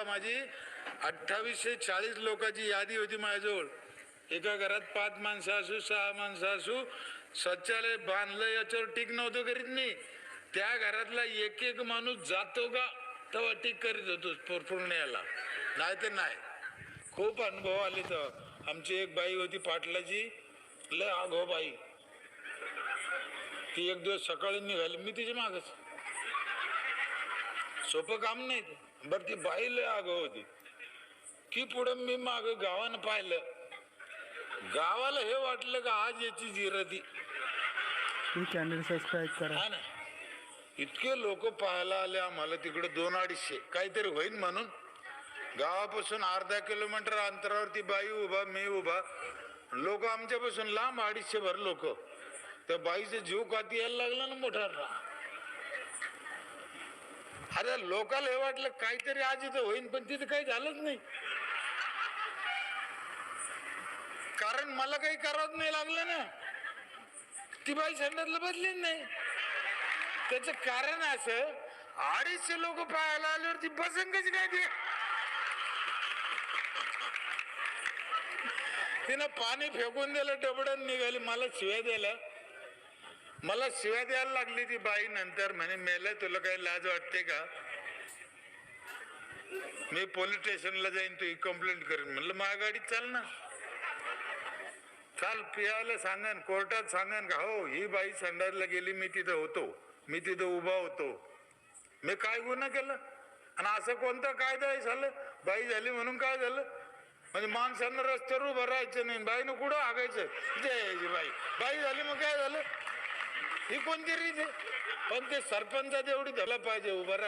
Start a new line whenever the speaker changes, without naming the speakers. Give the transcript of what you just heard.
माझी 2840 लोकांची यादी होती माझ्याजवळ. एका घरात 5 माणसं असू 6 माणसं असू, शौचालय बांधलं याच्यावर टीक नव्हतं करीत मी. त्या घरातला एक एक माणूस जातो का तेव्हा टीक करीत होतो पूर्ण याला, नाही तर नाही. खूप अनुभव आले. तर आमची एक बाई होती पाटलाची, लय आगाऊ बाई. ती एक दिवस सकाळी निघाली, मी तिच्या मागच. सोपं काम नाही. बरं ती बाई लय आगाऊ होती की पुढे मी माग गावानं पाहिलं, गावाला हे वाटलं का आज याची जिरती.
चॅनल सबस्क्राईब करा.
हा ना, इतके लोक पाहायला आले आम्हाला तिकडे. 200-250 काहीतरी होईल म्हणून. गावापासून अर्धा किलोमीटर अंतरावरती बाई उभा, मी उभा. लोक आमच्यापासून लांब 250 भर लोक. त्या बाईचा जीव काती यायला लागला ना मोठा. अरे लोकाला हे वाटलं काहीतरी आज इथं होईल, पण तिथं काही झालंच नाही. कारण मला काही करावं नाही लागलं ना. ती बाई संडासला बदली नाही. त्याच कारण असं, 250 लोक पाहायला आल्यावरती बसंगच नाही ते. तिनं पाणी फेकून दिलं, डबडन निघाली. मला शिव्या द्यायला लागली ती बाई. नंतर म्हणे, मेलं तुला काही लाज वाटते का? मी पोलीस स्टेशनला जाईन, तू कंप्लेंट करेन. म्हणलं माझ्या गाडीत चाल ना, चाल. पियाला सांगन, कोर्टात सांगन का हो ही बाई संडासला गेली, मी तिथं होतो, मी तिथं उभा होतो. मी काय गुन्हा केला? आणि असं कोणता कायदा आहे झालं? बाई झाली म्हणून काय झालं? म्हणजे माणसांना रस्त्यावर उभं राहायचं नाही, बाईनं कुठं हागायचं? जय बाई झाली मग काय झालं? ही कोणती रीत आहे? पण ते सरपंचात एवढी झालं पाहिजे उभं राहायचं.